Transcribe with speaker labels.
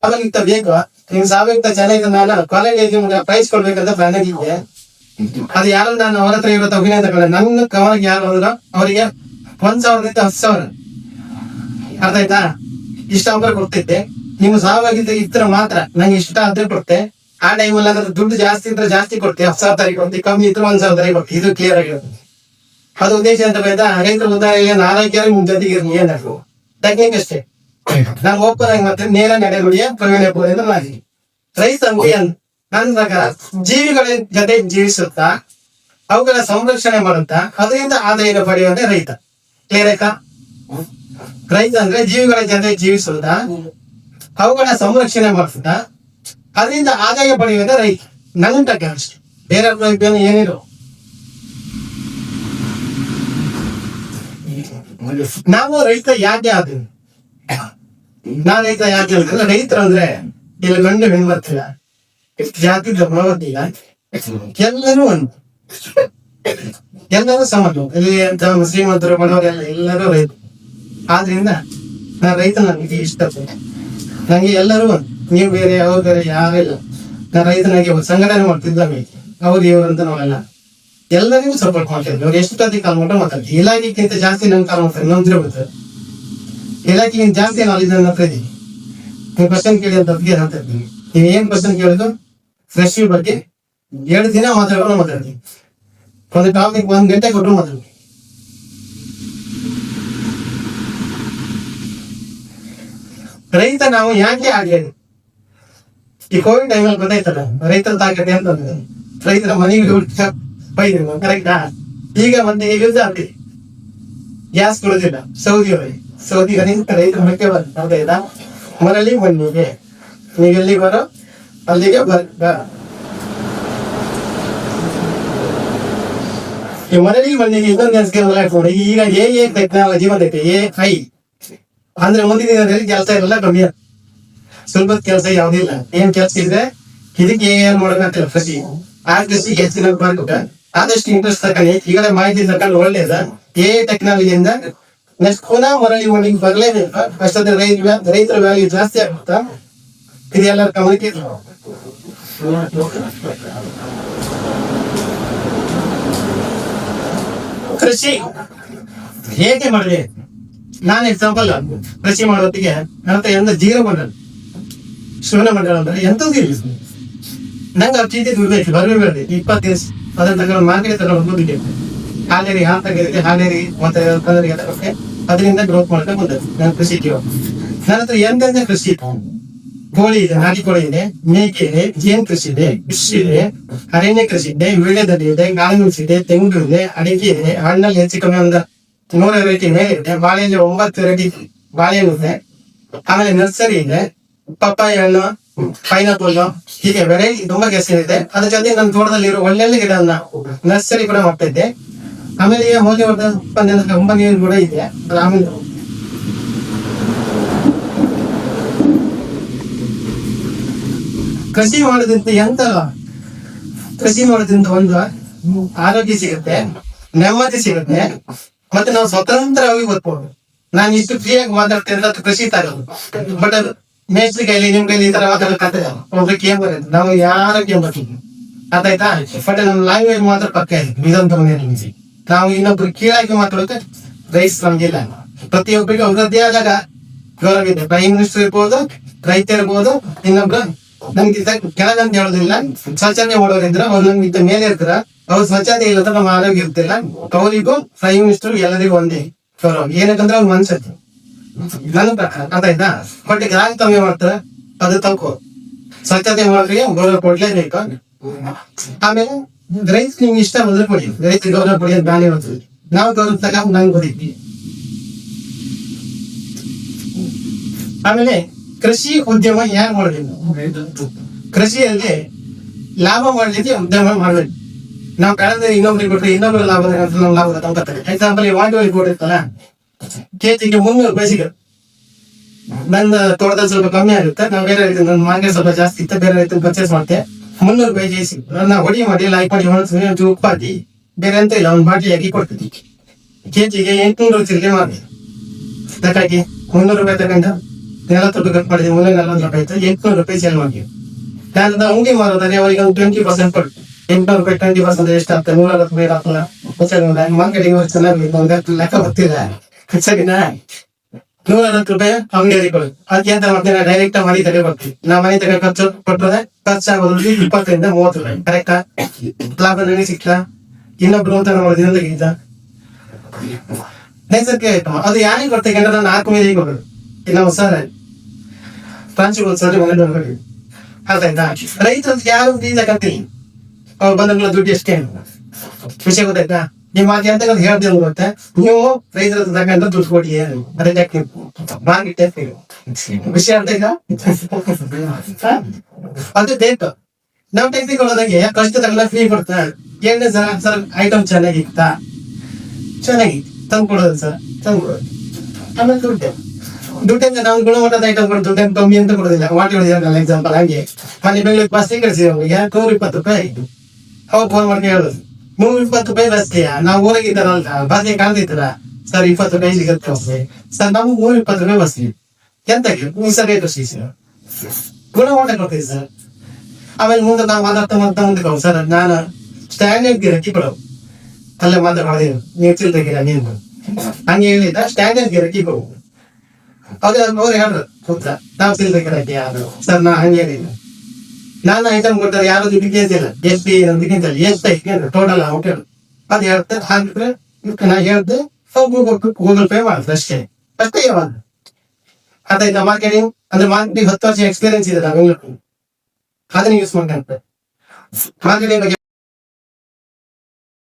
Speaker 1: ಅವಾಗ ಇಂತ ಬೇಕು ನೀವು ಸಾವಯುಕ್ತ ಚೆನ್ನಾಗಿ ನಾನು ಕಾಲೇಜ್ ಪ್ರೈಸ್ ಕೊಡ್ಬೇಕಂತ ನನಗೆ ಅದು ಯಾರು ನಾನು ಅವರ ಹತ್ರ ಇವತ್ತು ಅಭಿನಯ ತಗೊಂಡೆ. ನನ್ನ ಕವನಿಗೆ ಯಾರು ಹೋದ್ರು ಅವರಿಗೆ 1,000ದಿಂದ 10,000 ಅರ್ಥ ಆಯ್ತಾ, ಇಷ್ಟ ಅಂಬರ್ ಕೊಡ್ತಿದ್ದೆ. ನೀವು ಸಾವಾಗಿದ್ದ ಇತ್ರ ಮಾತ್ರ ನಂಗೆ ಇಷ್ಟ ಆದ್ರೆ ಕೊಡ್ತೆ. ಆ ಟೈಮಲ್ಲಿ ಅದ್ರ ದುಡ್ಡು ಜಾಸ್ತಿ ಇದ್ರೆ ಜಾಸ್ತಿ ಕೊಡ್ತೆ, 10,000 ಕೊಡ್ತೀವಿ, ಕಮ್ಮಿ ಇದ್ರೆ 1,000 ಕೊಡ್ತೀವಿ. ಇದು ಕ್ಲಿಯರ್ ಆಗಿರುತ್ತೆ. ಅದು ಉದ್ದೇಶ ಅಂತ ಆಯ್ತಾ. ರೈತರ ಉದಾಹರಣೆ ಆರೋಗ್ಯ ನಿಮ್ ಜೊತೆಗೆ ಏನಾದ್ರು ಟೆಕ್ನಿಕ್ ಅಷ್ಟೇ. ನಾನು ಓಪನ್ ಆಗಿ ಮತ್ತೆ ನೇರ ನಡೆನುಡಿಯ ಪ್ರವೀಣ ಅಂತ ಮಾಡಿ ರೈತ ನನ್ನ ಪ್ರಕಾರ ಜೀವಿಗಳ ಜೊತೆ ಜೀವಿಸುತ್ತಾ ಅವುಗಳ ಸಂರಕ್ಷಣೆ ಮಾಡುತ್ತಾ ಅದರಿಂದ ಆದಾಯ ಪಡೆಯುವಂತೆ ರೈತ. ಕ್ಲಿಯರ್ ಆಯ್ತಾ. ರೈತ ಅಂದ್ರೆ ಜೀವಿಗಳ ಜೊತೆ ಜೀವಿಸುತ್ತಾ ಅವುಗಳ ಸಂರಕ್ಷಣೆ ಮಾಡುತ್ತಾ ಅದರಿಂದ ಆದಾಯ ಪಡೆಯುವಂತೆ ರೈತ. ನನ್ನ ಪ್ರಕಾರ ಅಷ್ಟೇ, ಬೇರೆ ಏನಿರೋ. ನಾವು ರೈತ ಯಾಕೆ ಆದ್ವಿ? ನಾನ್ ರೈತ ಯಾಕೆ ಹೇಳಿದ್ರೆ, ರೈತರು ಅಂದ್ರೆ ಇಲ್ಲಿ ಗಂಡು ಹೆಣ್ಣು ಬರ್ತಿಲ್ಲ, ಜಾತಿ ಧರ್ಮ ಬರ್ತಿಲ್ಲ, ಎಲ್ಲರೂ ಒಂದು, ಎಲ್ಲರೂ ಸಮಾನ. ಇಲ್ಲಿ ಶ್ರೀಮಂತರು ಬಡವರೆಲ್ಲ ಎಲ್ಲರೂ ರೈತ. ಆದ್ರಿಂದ ನಾನು ರೈತ ನನಗೆ ಇಷ್ಟಪಡ್ತೀನಿ. ನಂಗೆ ಎಲ್ಲರೂ ಒಂದು, ನೀವು ಬೇರೆ ಅವ್ರು ಬೇರೆ ಯಾರಿಲ್ಲ. ನಾನು ರೈತನಾಗಿ ಸಂಘಟನೆ ಮಾಡ್ತಿದ್ದಾವೆ, ಅವ್ರು ಇವ್ರಂತ ನಾವೆಲ್ಲ ಎಲ್ಲರಿಗೂ ಸಪೋರ್ಟ್ ಮಾಡ್ತಿದ್ವಿ. ಅವ್ರು ಎಷ್ಟು ಪ್ರತಿ ಕಾಲ್ ಮಾಡ್ರೆ ಮಾತಾಡ್ತೀವಿ. ಇಲಾಖೆಗಿಂತ ಜಾಸ್ತಿ ನಮ್ಗೆ ಕಾಲ್ ಮಾಡ್ತಾರೆ, ನಮ್ದ್ರೆ ಗೊತ್ತದೆ. ಇಲಾಖೆಗಿಂತ ಜಾಸ್ತಿ ನಾಲೆಜ್ ನನ್ನ ಹತ್ರ ಇದೀವಿ. ನೀವು ಕ್ವಶನ್ ಕೇಳಿ ಅಂತ ಹೇಳ್ತಾ ಇದ್ದೀನಿ. ನೀವು ಏನ್ ಕ್ವಶನ್ ಕೇಳಿದ್ರು ಫ್ರೆಶ್ ಬಗ್ಗೆ 2 ದಿನ ಮಾತಾಡ್ತೀವಿ. ಒಂದು ಟಾಪಿಕ್ 1 ಗಂಟೆ ಕೊಟ್ಟರು ಮಾತಾಡ್ತೀವಿ. ರೈತ ನಾವು ಯಾಕೆ ಆಗ್ಲಿ ಈ ಕೋವಿಡ್ ಟೈಮಲ್ಲಿ ಗೊತ್ತಾಯ್ತಲ್ಲ ರೈತರ ತಾಕತೆ ಅಂತ. ರೈತರ ಮನೆಗೆ ಬೈದ್ರು ಕರೆಕ್ಟಾ. ಈಗ ಮತ್ತೆ ಯೂಸ್ ಆಗ್ಲಿ, ಗ್ಯಾಸ್ ಕೊಡೋದಿಲ್ಲ ಸೌದಿ ರೈತರ ಮಕ್ಕೆ ಬರ್ತಾ ಮರಳಿ ಮಣ್ಣಿಗೆ ನೀವೆಲ್ಲಿ ಬರೋ ಅಲ್ಲಿಗೆ ಈ ಮರಳಿ ಮಣ್ಣಿಗೆ ಇನ್ನೊಂದು ನೆನ್ಸ್ಕೊಂಡು ಈಗ ಟೆಕ್ನಾಲಜಿ ಬಂದೈತೆ. AI ಅಂದ್ರೆ ಮುಂದಿನ ದಿನದಲ್ಲಿ ಕೆಲಸ ಇರಲ್ಲ, ಕಮ್ಮಿ ಸುಲಭದ ಕೆಲಸ ಯಾವ್ದಿಲ್ಲ. ಏನ್ ಕೆಲಸ ಇದ್ರೆ ಇದಕ್ಕೆ ಏನ್ ಮಾಡೋದಂತಿಲ್ಲ. ಕೃಷಿ ಆ ಕೃಷಿಗೆ ಹೆಚ್ಚಿನ ಬರ್ಬೇಕ, ಆದಷ್ಟು ಇಂಟ್ರೆಸ್ಟ್ ತಗೊಂಡು ಈಗಲೇ ಮಾಹಿತಿ ತಗೊಂಡು ಒಳ್ಳೇದ ಟೆಕ್ನಾಲಜಿಯಿಂದ ನೆಕ್ಸ್ಟ್ ಪುನಃ ಮರಳಿ ಮಣ್ಣಿಗೆ ಬರ್ಲೇಬೇಕು. ಅಷ್ಟೊಂದು ರೈತರ ವ್ಯಾಲ್ಯೂ ಜಾಸ್ತಿ ಆಗುತ್ತಾ, ಇದೆಲ್ಲ ಗಮನಕ್ಕೆ. ಕೃಷಿ ಹೇಗೆ ಮಾಡಿದೆ? ನಾನು ಎಕ್ಸಾಂಪಲ್ ಕೃಷಿ ಮಾಡೋತ್ತಿಗೆ ನನ್ನ ಜೀರೋ ಮಂಡಲ ಶಿವನ ಮಂಡಲ ಅಂದ್ರೆ ಎಂತದ್ದು ನಂಗೆ ಅವ್ರ ಚೀಟಿ ದುಡ್ಬೇಕು ಬರಬೇಡಿ. 20 ದಿವಸ ಅದನ್ನ ತಗೊಂಡು ಮಾರ್ಕೆಟ್ ತಗೊಂಡು ಹೋಗಿದ್ದೆ. ಹಾಲೇರಿ ಹಾಲೇರಿ ಮತ್ತೆ ಅದರಿಂದ ಗ್ರೋತ್ ಮಾಡ್ಕೊಂಡು ಬಂದದ್ದು ನಾನು ಕೃಷಿ. ನನ್ನ ಹತ್ರ ಎಂತೆಂತ ಕೃಷಿ ಇತ್ತು. ಕೋಳಿ ಇದೆ, ನಾಟಿ ಕೋಳಿ ಇದೆ, ಮೇಕೆ ಇದೆ, ಜೇನು ಕೃಷಿ ಇದೆ, ಕೃಷಿ ಇದೆ, ಅರಣ್ಯ ಕೃಷಿ ಇದೆ, ವೀಳ್ಯದಲ್ಲಿ ಇದೆ, ಗಾಳಿನುಸಿ ಇದೆ, ತೆಂಗು ಇದೆ, ಅಡಿಕೆ ಇದೆ, ಹಣ್ಣಲ್ಲಿ ಹೆಚ್ಚು ಕಮ್ಮಿ ಒಂದು 100 ವೆರೈಟಿ ಮೇಲೆ ಇದೆ. ಬಾಳೆಹಣ್ಣು 9 ವೆರೈಟಿ ಬಾಳೆಹಣ್ಣು ಇದೆ. ಆಮೇಲೆ ನರ್ಸರಿ ಇದೆ, ಪಪ್ಪಾಯ ಹಣ್ಣು, ಪೈನಾಪಲ್, ಹೀಗೆ ವೆರೈಟಿ ತುಂಬಾ ಕೆಲಸ ಇದೆ. ಅದ್ರ ಜೊತೆ ನನ್ನ ತೋಟದಲ್ಲಿರೋ ಒಳ್ಳೆ ಗಿಡವನ್ನ ನರ್ಸರಿ ಕೂಡ ಮಾಡ್ತಾ ಇದ್ದೆ. ಆಮೇಲೆ ಮೌಲ್ಯವರ್ಧನ ಕಂಪನಿ ಕೂಡ ಇದೆ. ಆಮೇಲೆ ಕೃಷಿ ಮಾಡೋದ್ರಿಂದ ಒಂದು ಆರೋಗ್ಯ ಸಿಗುತ್ತೆ, ನೆಮ್ಮದಿ ಸಿಗುತ್ತೆ, ಮತ್ತೆ ನಾವು ಸ್ವತಂತ್ರವಾಗಿ ಓದ್ಬೋದು. ನಾನು ಇಷ್ಟು ಫ್ರೀಯಾಗಿ ಮಾತಾಡ್ತೇನೆ ಅದು ಕೃಷಿ ತರೋದು. ಬಟ್ ಅದು ಮೇಸ್ತ್ರಿ ಕೈಲಿ ನಿಮ್ ಕೈಲಿ ಈ ತರ ಮಾತಾಡೋಕೆ ಒಬ್ರಿಗೆ ಏನ್ ಬರುತ್ತೆ, ನಾವು ಯಾರಕ್ಕೆ ಬರ್ತೀವಿ ಅದಾಯ್ತಾ. ಬಟ್ ನಮ್ಮ ಲ್ಯಾಂಗ್ವೇಜ್ ಮಾತ್ರ ಪಕ್ಕ ಇದೆ. ಇದಂತ ಮನೆಯಲ್ಲಿ ನಾವು ಇನ್ನೊಬ್ರು ಕೀಳಾಗಿ ಮಾತಾಡೋಕೆ ರೈಸ್ ನಮ್ಗಿಲ್ಲ. ಪ್ರತಿಯೊಬ್ಬರಿಗೆ ಅವ್ರದ್ದೇ ಆದಾಗ ಗೌರವ ಇದೆ. ಪ್ರೈಮ್ ಮಿನಿಸ್ಟರ್ ಇರ್ಬೋದು, ರೈತ ಇರ್ಬೋದು, ಇನ್ನೊಬ್ರು ನಮ್ಗಿಂತ ಕೆಳಗಂತ ಹೇಳೋದಿಲ್ಲ. ಸ್ವಚ್ಛತೆ ಮಾಡೋರಿದ್ರ ಅವ್ರು ನಮ್ಗಿಂತ ಮೇಲೆ ಇರ್ತಾರ. ಅವ್ರು ಸ್ವಚ್ಛತೆ ಇಲ್ಲದ ನಮ್ಮ ಆರೋಗ್ಯ ಇರ್ತಿಲ್ಲ. ಅವರಿಗೂ ಪ್ರೈಮ್ ಮಿನಿಸ್ಟರ್ ಎಲ್ಲರಿಗೂ ಒಂದೇ ಗೌರವ. ಏನಕ್ಕಂದ್ರೆ ಅವ್ರು ಮನ್ಸತ್ತೆ ನನ್ನ ಪ್ರಕಾರ ಅದಾಯ್ತಾ. ಬಟ್ ಯಾಕೆ ಕಮ್ಮಿ ಮಾಡ್ತಾರ ಅದು ತಪ್ಪು. ಸ್ವಚ್ಛತೆ ಮಾಡೋರಿಗೆ ಗೌರವ ಕೊಡ್ಲೇಬೇಕು. ಆಮೇಲೆ ರೈತ ನಿಮ್ಗೆ ಇಷ್ಟ ಬಂದ್ರೆ ಕೊಡಿ, ರೈತ ಗೌರವ ಕೊಡಿ ಅಂತ ನಾನೇ ಹೇಳ್ತೀವಿ. ನಾವು ಗೌರವ ತಗೊಂಡು ನಂಗೆ ಗೊತ್ತಿದ್ವಿ. ಆಮೇಲೆ ಕೃಷಿ ಉದ್ಯಮ ಯಾರು ಮಾಡಬೇಕು? ಕೃಷಿಯಲ್ಲಿ ಲಾಭ ಮಾಡ್ಲಿಕ್ಕೆ ಉದ್ಯಮ ಮಾಡ್ಬೇಕು. ನಾವು ಬೆಳೆದ್ರೆ ಇನ್ನೊಬ್ರಿಗೆ ಕೊಟ್ಟರೆ ಇನ್ನೊಬ್ರು ಲಾಭ ನಾವು ಲಾಭ ತಗೋತಾರೆ. ಎಕ್ಸಾಂಪಲ್ ವಾಂಡೋಳಿ ಕೊಟ್ಟಿರ್ತಲ್ಲ, ಕೆಜಿಗೆ 300 ರೂಪಾಯಿ ಸಿಗುತ್ತೆ. ನನ್ನ ತೋಟದಲ್ಲಿ ಸ್ವಲ್ಪ ಕಮ್ಮಿ ಆಗುತ್ತೆ. ನಾವು ಬೇರೆ ರೈತ ನನ್ನ ಮಾರ್ಕೆಟ್ ಸ್ವಲ್ಪ ಜಾಸ್ತಿ ಇತ್ತು, ಬೇರೆ ರೈತ ಪರ್ಚೇಸ್ ಮಾಡ್ತೆ. 300 ರೂಪಾಯಿ ಕೆಜಿ ನನ್ನ ಹೊಡಿ ಮಾಡಿ ಲೈಕ್ ಮಾಡಿ ಉಪ್ಪು ಹಾಕಿ ಬೇರೆ ಅಂತ ಇಲ್ಲ, ಒಂದು ಬಾಟ್ಲಿ ಹಾಕಿ ಕೊಡ್ತೀವಿ. ಕೆಜಿಗೆ 800 ಚಿಲ್ಲರೆ ಮಾಡಿ ಅದಕ್ಕಾಗಿ 300 ರೂಪಾಯಿ ತಗೊಂಡು 40 ಕಟ್ ಮಾಡಿದ್ರೆ 340 ರೂಪಾಯಿ ಆಯ್ತು, 800 ರೂಪಾಯಿ ಸೇಲ್ ಮಾಡಿ. ನಾನು ಅಂಗಡಿ ಮಾರೋದಾದ್ರೆ ಅವರಿಗೆ ಒಂದು 20% ಕೊಟ್ಟು 800 ರೂಪಾಯಿ 20% ಎಷ್ಟಾಗ್ತದೆ? 160 ರೂಪಾಯಿ ಆಗ್ತಲ್ಲ. ಮಾರ್ಕೆಟಿಂಗ್ ಚೆನ್ನಾಗಿ ಲೆಕ್ಕ ಬರ್ತಿಲ್ಲ ಸರಿನಾ? 160 ರೂಪಾಯಿ ಅಂಗಡಿಯಲ್ಲಿ ಕೊಡು. ಅದಕ್ಕೆ ಎಂತ ಮಾಡ್ತೀನಿ, ಡೈರೆಕ್ಟ್ ಮನೆ ತಲೆ ಬರ್ತೀವಿ. ನಾ ಮನೆ ತಗ ಖರ್ಚು ಕೊಟ್ಟರೆ ಖರ್ಚಾಗೋದು 20 ಇಂದ 30 ರೂಪಾಯಿ ಕರೆಕ್ಟಾ? ಲಾಭ ನನಗೆ ಸಿಕ್ತಾ? ಇನ್ನೊಬ್ರು ಅಂತ ನೋಡಿದ ನೈಸರ್ಗಿಕ ಐಟಮ್ ಅದು ಯಾರಿಗೆ ಬರ್ತೇನೆ ಅಂದ್ರೆ ನಾನು 4 ಮೇಲೆ ಕೊಡೋದು ಇಲ್ಲ ಸರ್ ಪ್ರಾಂಶುಗೋತ್ಸವ ಮನೆ ಅರ್ಥ ರೈತರು ಯಾರು ಬೀಜ ಕತ್ತೀನಿ ಅವ್ರು ಬಂದಂಗಳ ದುಡ್ಡು ಎಷ್ಟೇ ವಿಷಯ ಗೊತ್ತಾಯ್ತಾ? ನೀವು ಮಾತಿ ಅಂತ ಹೇಳ್ದೇವು ಗೊತ್ತೆ, ನೀವು ರೈತರ ತಗೊಂಡು ದುಡ್ಡು ಕೊಡಿ ಅದಕ್ಕೆ ಮಾರ್ಕೆಟ್ ವಿಷಯ ಅರ್ಥ ಈಗ ಅದು ಬೇಕು. ನಾವು ತೆಗೆದುಕೊಳ್ಳೋದಾಗೆ ಕಷ್ಟ ತಗೊಳ್ಳ ಫ್ರೀ ಕೊಡ್ತಾರೆ. ಏನೇ ಸರ್ ಐಟಮ್ ಚೆನ್ನಾಗಿತ್ತ, ಚೆನ್ನಾಗಿ ತಂದ್ಕೊಡೋದು ಸರ್, ತಂದ್ಕೊಡೋದು. ಆಮೇಲೆ ದುಡ್ಡಿಂದ ನಾವು ಗುಣಮಟ್ಟದ ಐಟಮ್ ಕೊಡೋದು, ದುಡ್ಡು ಕಮ್ಮಿ ಅಂತ ಕೊಡೋದಿಲ್ಲ. ವಾಟಿ ಹೊಡಿದಾರಲ್ಲ ಎಕ್ಸಾಂಪಲ್ ಹಾಗೆ ಮನೆ ಬೆಂಗಳೂರಿಗೆ ಬಸ್ ಕಳಿಸಿ ಅವ್ರಿಗೆ 120 ರೂಪಾಯಿ ಆಯ್ತು. ಅವಾಗ ಫೋನ್ ಮಾಡಿ ಹೇಳೋದು 120 ರೂಪಾಯಿ ಬಸ್ಗೆಯಾ? ನಾವು ಊರಾಗಿದ್ದಾರಲ್ಲ ಬಸ್ಗೆ ಕಾಣ್ತಿದ್ರ ಸರ್ 20 ರೂಪಾಯಿ ಸಿಗುತ್ತೆ ಸರ್, ನಮ್ಗೆ 120 ರೂಪಾಯಿ ಬಸ್ಗೆ ಎಂತಕ್ಕೆ ಸರ್ ರೇಟ್ ಗುಣಮಟ್ಟ ಕೊಡ್ತೀವಿ ಸರ್. ಆಮೇಲೆ ಮುಂದೆ ನಾವು ಮಾತಾಡ್ತಾ ಮುಂದೆ ಸರ್ ನಾನು ಸ್ಟ್ಯಾಂಡರ್ಡ್ ಗಿರಕಿ ಕೊಡವು ಅಲ್ಲೇ ಮಾತಾಡೋದೇನು ನೀವು ಚಿಲ್ತೆಗಿರ ನೀನು ಹಂಗೆ ಹೇಳಿದ ಸ್ಟ್ಯಾಂಡರ್ಡ್ ಗಿರಕಿ ಕೊಡು. ಅವ್ರು ಹೇಳ್ರು ಗೊತ್ತಾ ನಾವು ಚಿಲ್ತೆಗಿರಕಿ ಯಾರು ಸರ್ ನಾ ಹಂಗೆ ಹೇಳಿಲ್ಲ. ನಾನು ಐಟಮ್ ಕೊಟ್ಟರೆ ಯಾರು ದುಡ್ಡು ಕೇಳ್ತಿಲ್ಲ, ಎಷ್ಟು ಟೋಟಲ್ ಅಮೌಂಟ್ ಅದು ಹೇಳ್ತಾರೆ. ಹಾಕಿದ್ರೆ ನಾ ಹೇಳ್ದೆ ಗೂಗಲ್ ಪೇ ಮಾಡ್ತಾರೆ ಅಷ್ಟೇ ಯಾವಾಗ ಅದಾಯ್ತಾ? ಮಾರ್ಕೆಟಿಂಗ್ ಅಂದ್ರೆ ಮಾರ್ಕೆಟಿಂಗ್ 10 ವರ್ಷ ಎಕ್ಸ್ಪೀರಿಯನ್ಸ್ ಇದೆ ನಾವು ಅದನ್ನ ಯೂಸ್ ಮಾಡ್ಕೊಂತ ಮಾರ್ಕೆಟಿಂಗ್ ಬಗ್ಗೆ